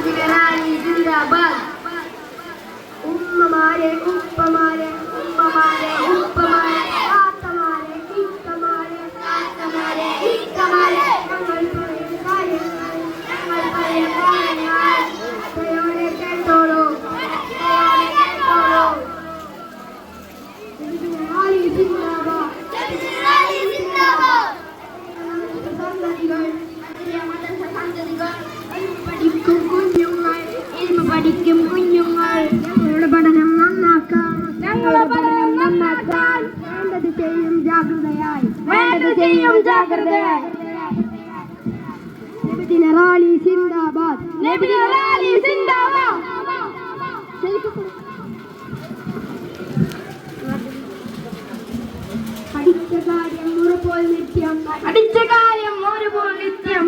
Rally സിന്ദാബാദ്. ഉമ്മമാരെ ഉപ്പമാരെ ഉമ്മമാരെ ഉപ്പമാരെ താത്തമാരെ ഇക്കമാരെ താത്തമാരെ ഇക്കമാരെ ഞങ്ങൾ പറയുന്ന കാര്യങ്ങൾ ഞങ്ങൾ പറയുന്ന കാര്യങ്ങൾ ദയോടെ കേട്ടോളൂ, ദയോടെ കേട്ടോളൂ. റാലി സിന്ദാബാദ്, റാലി സിന്ദാബാദ്. പഠിക്കും കുഞ്ഞുങ്ങൾ ഞങ്ങളുടെ പഠനം നന്നാക്കാൻ, ഞങ്ങളുടെ പഠനം നന്നാക്കാൻ വേണ്ടത് ചെയ്യും ജാഗ്രതയായി, വേണ്ടത് ചെയ്യും ജാഗ്രതയായി. നബിദിന റാലി സിന്ദാബാദ്, നബിദിന റാലി സിന്ദാബാദ്. പഠിച്ച കാര്യം ഒരുപോൽ നിത്യം, പഠിച്ച കാര്യം ഒരുപോൽ നിത്യം.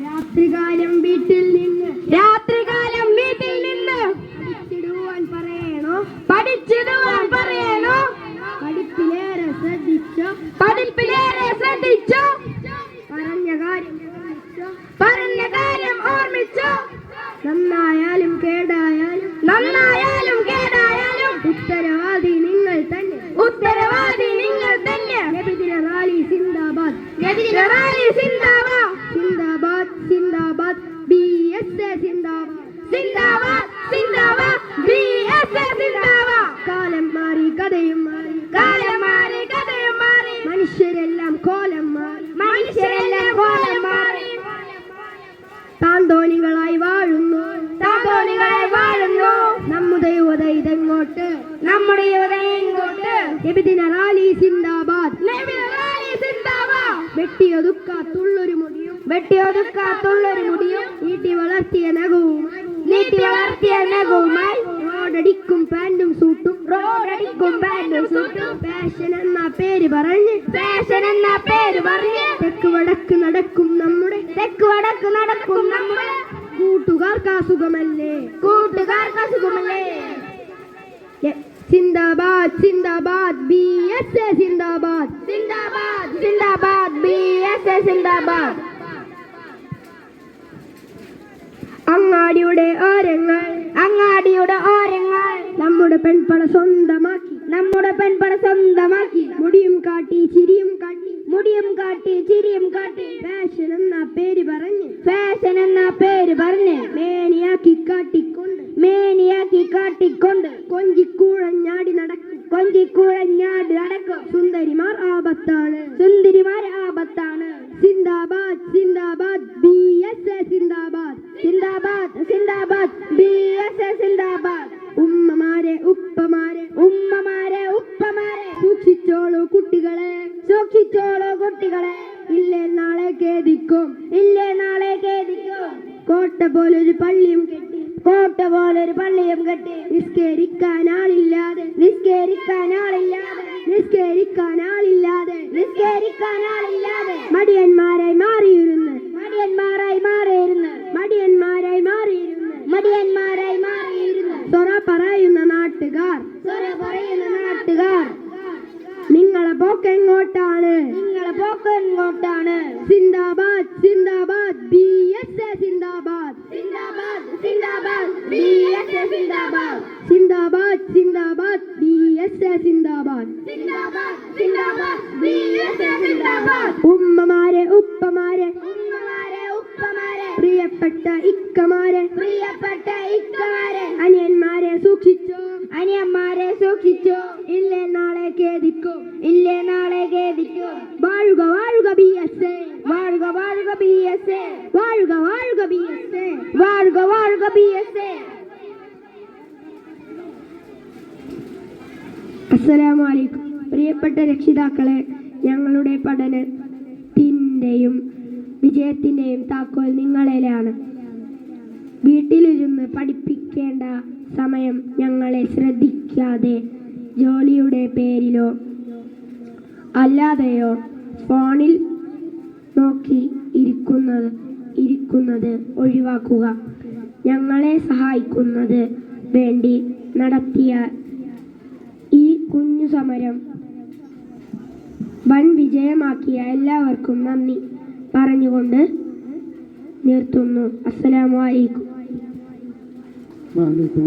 രാത്രികാലം വീട്ടിൽ നിന്ന്, രാത്രികാലം വീട്ടിൽ നിന്ന് പഠിച്ചിടുവാൻ പറയണോ, പഠിച്ചിടുവാൻ പറയണോ. പഠിപ്പിലേറെ ശ്രദ്ധിച്ചോ, പഠിപ്പിലേറെ ശ്രദ്ധിച്ചോ. പറഞ്ഞ കാര്യം ഓർമ്മിച്ചോ, പറഞ്ഞ കാര്യം ഓർമ്മിച്ചോ. നന്നായാലും കേടായാലും, നന്നായാലും കേടായാലും ഉത്തരവാദി നിങ്ങൾ തന്നെ, ഉത്തരവാദി നിങ്ങൾ തന്നെ. നബിദിന റാലി സിന്ദാബാദ്, നബിദിന റാലി സിന്ദാബാദ്. സിന്ദാബാദ് സിന്ദാബാദ് BSA സിന്ദാബാദ്, സിന്ദാബാദ് സിന്ദാബാദ് BSA സിന്ദാബാദ്. കാലം മാറി കഥയും മാറി, കാലം മാറി കഥയും മാറി. മനുഷ്യരെല്ലാം കോലം മാറി, മനുഷ്യരെല്ലാം കോലം മാറി. താന്തോണികളായി വാഴുന്നു, താന്തോണികളായി വാഴുന്നു. നമ്മുടെ യുവത ഇതെങ്ങോട്ട്, നമ്മുടെ യുവത ഇങ്ങോട്ട്. നബിദിന റാലി സിന്ദാബാദ്, നബിദിന റാലി സിന്ദാബാദ്. വെട്ടിയൊതുക്കാത്തുള്ളൊരു മുടിയും, വെട്ടിയൊതുക്കാത്തുള്ളൊരു മുടിയും നീട്ടി വളർത്തിയ നഖവുമായി, നീട്ടി വളർത്തിയ നഖവുമായി. റോഡടിക്കും പാൻറ്റും സൂട്ടും, റോഡടിക്കും പാൻറ്റും സൂട്ടും. ഫാഷൻ എന്ന പേര് പറഞ്ഞ്, ഫാഷൻ എന്ന പേര് പറഞ്ഞ് തെക്ക് വടക്ക് നടക്കും നമ്മുടെ, തെക്ക് വടക്ക് നടക്കും നമ്മുടെ. കൂട്ടുകാർക്ക് അസുഖമല്ലേ, കൂട്ടുകാർക്ക് അസുഖമല്ലേ. സിന്ദാബാദ് സിന്ദാബാദ് BSA സിന്ദാബാദ്, സിന്ദാബാദ് സിന്ദാബാദ് BSA സിന്ദാബാദ്. അങ്ങാടിയുടെ ഓരങ്ങൾ, അങ്ങാടിയുടെ ഓരങ്ങൾ നമ്മുടെ പെൺപട സ്വന്തമാക്കി, നമ്മുടെ പെൺപട സ്വന്തമാക്കി. മുടിയും കാട്ടി ചിരിയും കാട്ടി, മുടിയും കാട്ടി ചിരിയും കാട്ടി. ഫാഷൻ എന്ന പേര് പറഞ്ഞ്, ഫാഷൻ എന്ന പേര് പറഞ്ഞ് മേനിയാക്കി കാട്ടിക്കൊണ്ട്, മേനിയാക്കി കാട്ടിക്കൊണ്ട്. കൊഞ്ചിക്കൂഴഞ്ഞാടി നടക്കും, കൊഞ്ചിക്കൂഴഞ്ഞാടി നടക്കും. സുന്ദരിമാർ ആപത്താണ്, സുന്ദരിമാർ ആപത്താണ്. സിന്ദാബാദ് സിന്ദാബാദ് BSA സിന്ദാബാദ്, സിന്ദാബാദ് സിന്ദാബാദ് BSA സിന്ദാബാദ്. ഉമ്മമാരെ ഉപ്പമാരെ ഉമ്മമാരെ ഉപ്പമാരെ സൂക്ഷിച്ചോളൂ കുട്ടികളെ, സൂക്ഷിച്ചോളൂ കുട്ടികളെ. ഇല്ലേ നാളെ ഖേദിക്കും, ഇല്ലേ നാളെ ഖേദിക്കും. കോട്ട പോലൊരു പള്ളിയും കെട്ടി, കോട്ട പോലൊരു പള്ളിയും കെട്ടി. നിസ്കരിക്കാൻ ആളില്ലാതെ, നിസ്കരിക്കാൻ ആളില്ലാതെ, നിസ്കരിക്കാൻ ആളില്ലാതെ, നിസ്കരിക്കാൻ ആളില്ലാതെ. മടിയന്മാരായി മാറിയിരുന്നു, മടിയന്മാരായി മാറിയിരുന്നു, മടിയന്മാരായി മാറിയിരുന്നു, മടിയന്മാരായി മാറിയിരുന്നു. സൊറ പറയുന്ന നാട്ടുകാർ, സൊറ പറയുന്ന നാട്ടുകാർ. നിങ്ങളെ പോക്കെങ്ങോട്ടാണ്, നിങ്ങളെ പോക്കെങ്ങോട്ടാണ്. സിന്ദാബാദ് സിന്ദാബാദ് BSA സിന്ദാബാദ്, സിന്ദാബാദ് സിന്ദാബാദ് BSA സിന്ദാബാദ്. സിന്ദാബാദ് സിന്ദാബാദ് BSA സിന്ദാബാദ്, സിന്ദാബാദ് സിന്ദാബാദ് BSA സിന്ദാബാദ്. ഉമ്മമാരെ ഉപ്പമാരെ ഉമ്മമാരെ ഉപ്പമാരെ പ്രിയപ്പെട്ട ഇക്കമാരെ, പ്രിയപ്പെട്ട ഇക്കമാരെ. അനിയന്മാരെ സൂക്ഷിച്ചോ, അനിയന്മാരെ സൂക്ഷിച്ചോ. ഇല്ലേ നാളെ ഖേദിക്കും, ഇല്ലേ നാളെ ഖേദിക്കും. വാഴുക വാഴുക BSA, വാഴുക വാഴുക BSA, വാഴുക വാഴുക BSA, വാഴുക വാഴുക BSA. അസ്സലാമു അലൈക്കും. പ്രിയപ്പെട്ട രക്ഷിതാക്കളെ, ഞങ്ങളുടെ പഠനത്തിൻ്റെയും വിജയത്തിൻ്റെയും താക്കോൽ നിങ്ങളിലാണ്. വീട്ടിലിരുന്ന് പഠിപ്പിക്കേണ്ട സമയം ഞങ്ങളെ ശ്രദ്ധിക്കാതെ ജോലിയുടെ പേരിലോ അല്ലാതെയോ ഫോണിൽ നോക്കി ഇരിക്കുന്നത് ഒഴിവാക്കുക. ഞങ്ങളെ സഹായിക്കുന്നത് വേണ്ടി നടത്തിയ ഈ കുഞ്ഞു സമരം വൻ വിജയമാക്കിയ എല്ലാവർക്കും നന്ദി പറഞ്ഞുകൊണ്ട് നിർത്തുന്നു. അസ്സലാമു അലൈക്കും. വാ, നീ പോ.